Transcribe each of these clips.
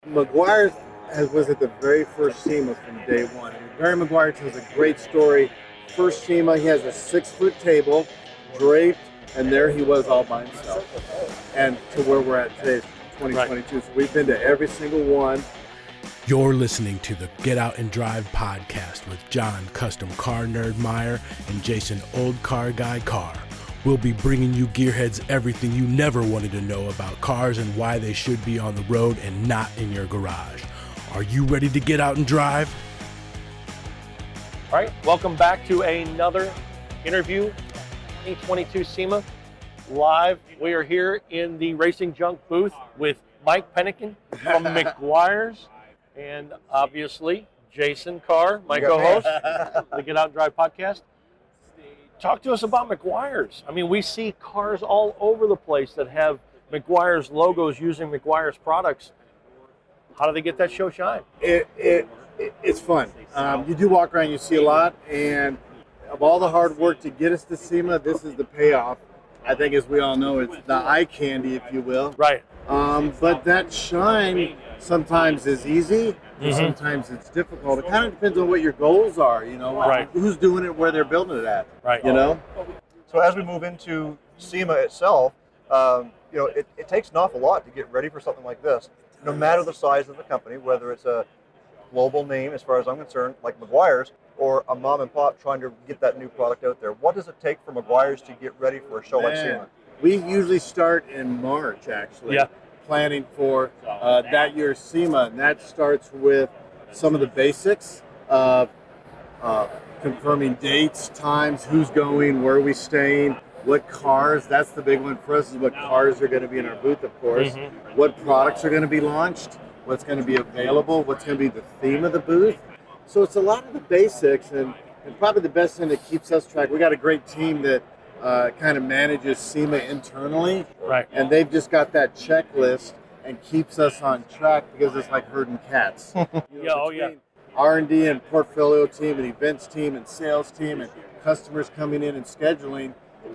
Meguiar was at the very first SEMA from day one. And Barry Meguiar tells a great story. First SEMA, he has a 6-foot table, draped, and there he was all by himself. And to where we're at today, 2022. Right. So we've been to every single one. You're listening to the Get Out and Drive podcast with John, Custom Car Nerd Meyer, and Jason, Old Car Guy Carr. We'll be bringing you gearheads everything you never wanted to know about cars and why they should be on the road and not in your garage. Are you ready to get out and drive? All right, welcome back to another interview, 2022 SEMA live. We are here in the Racing Junk booth with Mike Pennington from Meguiar's, and obviously Jason Carr, my co-host, the Get Out and Drive podcast. Talk to us about Meguiar's. I mean, we see cars all over the place that have Meguiar's logos using Meguiar's products. How do they get that show shine? It's fun. You do walk around, you see a lot, and of all the hard work to get us to SEMA, this is the payoff. I think, as we all know, it's the eye candy, if you will. Right. But that shine sometimes is easy, and sometimes it's difficult. It kind of depends on what your goals are, you know, right. Who's doing it, where they're building it at, right. You know? So as we move into SEMA itself, it takes an awful lot to get ready for something like this, no matter the size of the company, whether it's a global name, as far as I'm concerned, like Meguiar's, or a mom and pop trying to get that new product out there. What does it take for Meguiar's to get ready for a show like SEMA? We usually start in March, actually. Yeah. Planning for that year's SEMA, and that starts with some of the basics of confirming dates, times, who's going, where are we staying, what cars. That's the big one for us, is what cars are going to be in our booth, of course. What products are going to be launched, what's going to be available, what's going to be the theme of the booth. So it's a lot of the basics, and probably the best thing that keeps us track. We got a great team that kind of manages SEMA internally, right? And they've just got that checklist and keeps us on track, because it's like herding cats. R&D and portfolio team and events team and sales team and customers coming in and scheduling,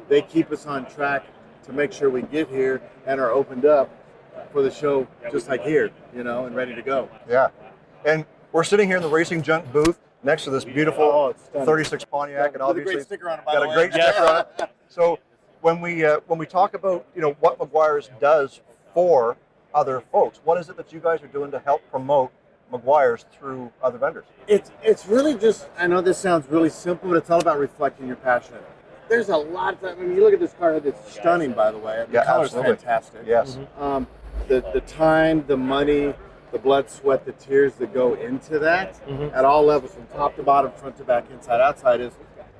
they keep us on track to make sure we get here and are opened up for the show, just like here, you know, and ready to go. Yeah, and we're sitting here in the Racing Junk booth next to this beautiful 36 Pontiac, and obviously got a great sticker on it, by got the a way. great sticker on it. So when we talk about what Meguiar's does for other folks, what is it that you guys are doing to help promote Meguiar's through other vendors? It's really just, I know this sounds really simple, but it's all about reflecting your passion. There's a lot of time. I mean, you look at this car, it's stunning, by the way. The color's fantastic. Yes. The time, the money, the blood, sweat, the tears that go into that at all levels, from top to bottom, front to back, inside, outside, is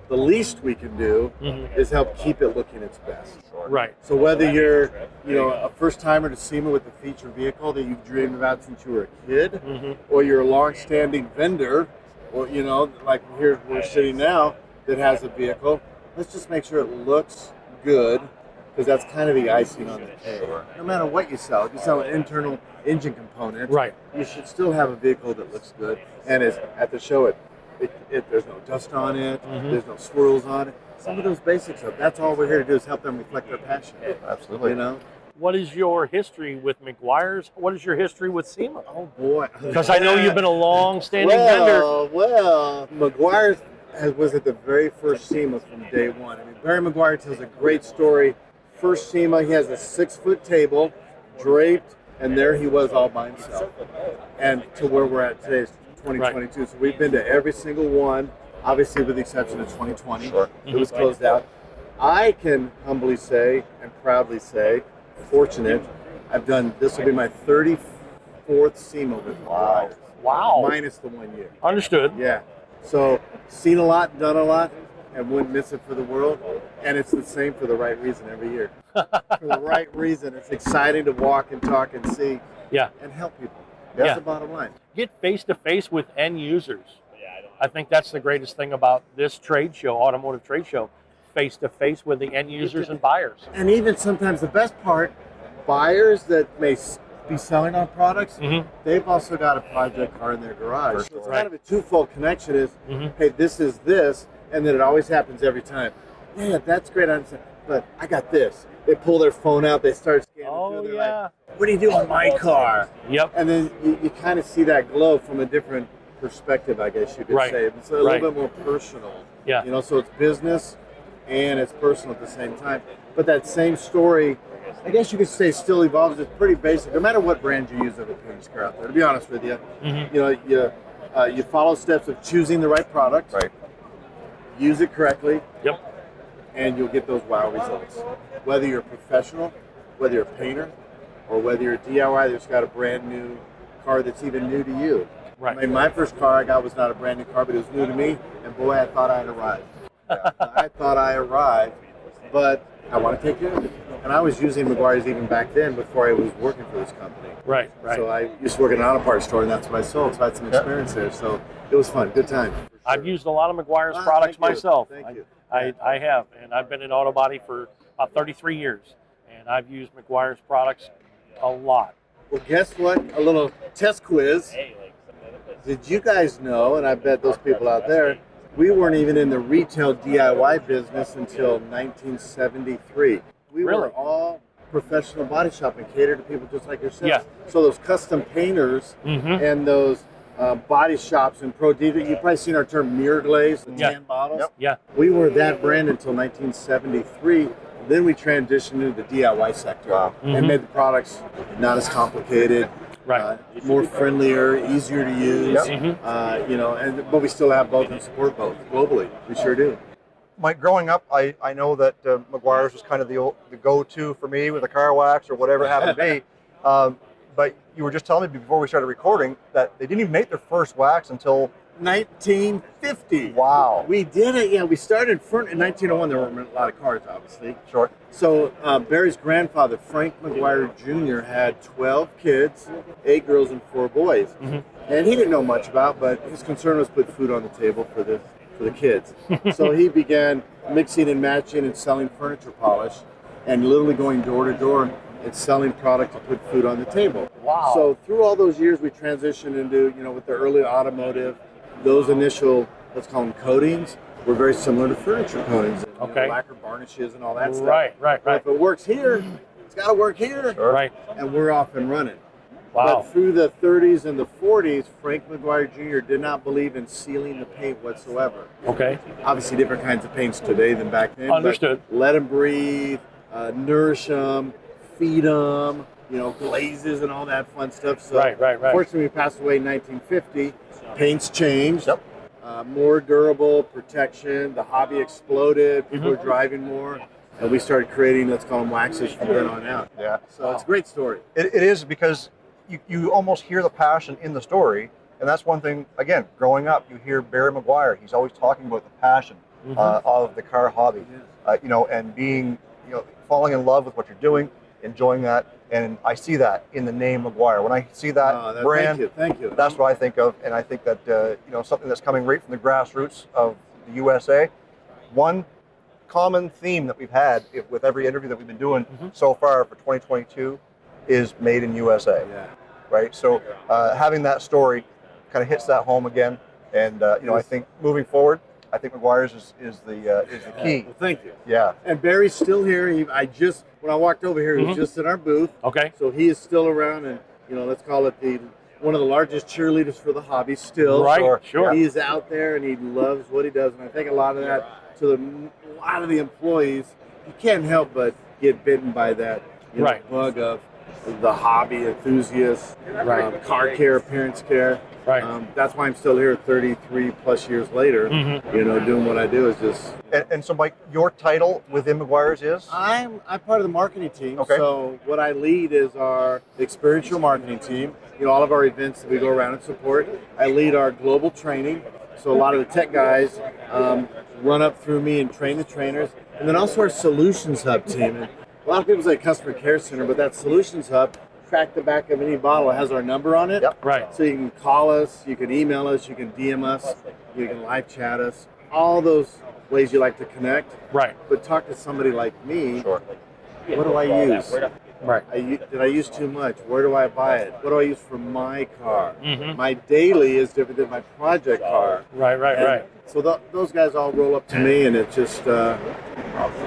the least we can do is help keep it looking its best. Right. So whether you're, a first timer to SEMA with a feature vehicle that you've dreamed about since you were a kid, or you're a long-standing vendor, or like here we're sitting now that has a vehicle, let's just make sure it looks good, because that's kind of the icing on the cake. No matter what you sell, if you sell an internal engine component, right, you should still have a vehicle that looks good and is at the show. There's no dust on it, there's no swirls on it. Some of those basics that's all we're here to do, is help them reflect their passion. Absolutely. What is your history with Meguiar's? What is your history with SEMA? Oh boy, because I know you've been a long-standing vendor. Well, Meguiar's was at the very first SEMA from day one. I mean, Barry Meguiar tells a great story. First SEMA, he has a 6-foot table, draped, and there he was all by himself. And to where we're at today is 2022. Right. So we've been to every single one, obviously with the exception of 2020. Sure. It was closed out. I can humbly say and proudly say, fortunate, this will be my 34th SEMA with Meguiar. Wow. Minus the 1 year. Understood. Yeah. So seen a lot, done a lot, and wouldn't miss it for the world. And it's the same for the right reason every year. For the right reason. It's exciting to walk and talk and see and help people. That's the bottom line. Get face-to-face with end users. I think that's the greatest thing about this trade show, automotive trade show, face-to-face with the end users and buyers. And even sometimes the best part, buyers that may be selling our products, they've also got a project car in their garage. So it's kind of a twofold connection is, hey, this is this, and then it always happens every time. Yeah, that's great. I understand. but I got this. They pull their phone out, they start scanning Oh, through, they're yeah. like, what do you do on my car? Yep. And then you kind of see that glow from a different perspective, I guess you could Right. say. It's a Right. little bit more personal. Yeah. You know, so it's business and it's personal at the same time. But that same story, I guess you could say, still evolves. It's pretty basic, no matter what brand you use of a paint car out there. To be honest with you, Mm-hmm. you know, you follow steps of choosing the right product, Right. use it correctly, Yep. and you'll get those wow results. Whether you're a professional, whether you're a painter, or whether you're a DIY that's got a brand new car that's even new to you. Right. I mean, my first car I got was not a brand new car, but it was new to me, and boy, I thought I had arrived. I thought I arrived, but I want to take care of it. And I was using Meguiar's even back then before I was working for this company. Right. Right. So I used to work at an auto parts store, and that's what I sold. So I had some experience there. So it was fun, good time. for I've sure. used a lot of Meguiar's Ah, products thank you. myself. Thank you. I have, and I've been in auto body for about 33 years, and I've used Meguiar's products a lot. Well, guess what? A little test quiz. Did you guys know, and I bet those people out there, we weren't even in the retail DIY business until 1973. We Really? were all professional body shop and catered to people just like yourself. Yeah. So those custom painters Mhm. and those body shops and pro diva, you've probably seen our term mirror glaze, the Yeah. tan bottles. Yep. Yeah. We were that brand until 1973. Then we transitioned into the DIY sector Wow. and Mhm. made the products not as complicated, Right. more friendlier, easier to use. Yep. You know, but we still have both and support both globally. We sure do. Mike, growing up, I know that Meguiar's was kind of the go-to for me with the car wax or whatever it happened to be. But you were just telling me before we started recording that they didn't even make their first wax until 1950. Wow. We did it. Yeah, we started in 1901. There weren't a lot of cars, obviously. short. So Barry's grandfather, Frank Meguiar Jr., had 12 kids, 8 girls and 4 boys. Mhm. And he didn't know much about, but his concern was put food on the table for the kids. So he began mixing and matching and selling furniture polish, and literally going door to door and selling product to put food on the table. Wow. So through all those years, we transitioned into, you know, with the early automotive, those initial, let's call them coatings, were very similar to furniture coatings. And, you know, Okay. lacquer varnishes and all that stuff. Right. Right. But Right. if it works here, it's got to work here. Sure. Right. And we're off and running. Wow. But through the 30s and the 40s, Frank Meguiar Jr. did not believe in sealing the paint whatsoever. Okay. Obviously, different kinds of paints today than back then. but Understood. let them breathe, nourish them, feed them, you know, glazes and all that fun stuff. So, Right. Right. Right. Unfortunately, we passed away in 1950. Paints changed. Yep. More durable protection. The hobby exploded. People Mm-hmm. were driving more. And we started creating, let's call them waxes from then on out. Yeah. So it's a great story. It is because you almost hear the passion in the story. And that's one thing, again, growing up, you hear Barry Meguiar. He's always talking about the passion of the car hobby, you know, and being, you know, falling in love with what you're doing, enjoying that. And I see that in the name Meguiar. When I see that brand, Thank you. that's what I think of. And I think that, you know, something that's coming right from the grassroots of the USA. One common theme that we've had with every interview that we've been doing so far for 2022 is made in USA. Yeah. Right? So having that story kind of hits that home again. And, you know, I think moving forward, I think Meguiar's is the key. Well, thank you. Yeah. And Barry's still here. When I walked over here, he was just in our booth. Okay. So he is still around, and you know, let's call it one of the largest cheerleaders for the hobby still. Right. Sure. Sure. He is out there, and he loves what he does. And I think a lot of that to a lot of the employees, you can't help but get bitten by that Right. bug of the hobby enthusiasts, Right. car care, appearance care. Right. That's why I'm still here 33 plus years later. You know, doing what I do is just. And so, Mike, your title within Meguiar's is? I'm part of the marketing team. Okay. So what I lead is our experiential marketing team. You know, all of our events that we go around and support. I lead our global training. So a lot of the tech guys run up through me and train the trainers. And then also our solutions hub team. And a lot of people say customer care center, but that solutions hub, track the back of any bottle, it has our number on it. Yep. Right. So you can call us, you can email us, you can DM us, you can live chat us. All those ways you like to connect. Right. But talk to somebody like me. Sure. What do I use? Right. Did I use too much? Where do I buy it? What do I use for my car? Mhm. My daily is different than my project car. Right. Right. And Right. So those guys all roll up to me, and it just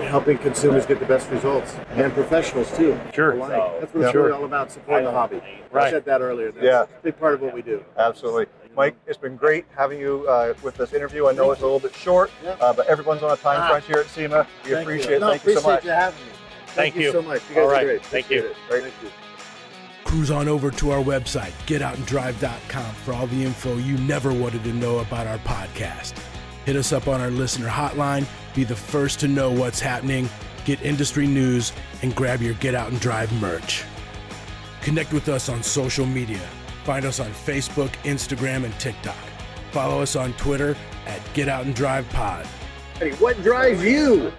helping consumers get the best results and professionals too. Sure. alike. That's what it's Sure. really all about, supporting the hobby. Right. I said that earlier. That's Yeah. a big part of what we do. Absolutely. Mike, it's been great having you with this interview. I know it's a little bit short, Yeah. but everyone's on a time crunch here at SEMA. We appreciate it. Thank you so much. Appreciate you having me. Thank you. so much. You guys All right. are great. Thank you. Appreciate it. Great. Thank you. Cruise on over to our website, getoutanddrive.com, for all the info you never wanted to know about our podcast. Hit us up on our listener hotline, be the first to know what's happening, get industry news, and grab your Get Out and Drive merch. Connect with us on social media. Find us on Facebook, Instagram, and TikTok. Follow us on Twitter at Get Out and Drive Pod. Hey, what drives you?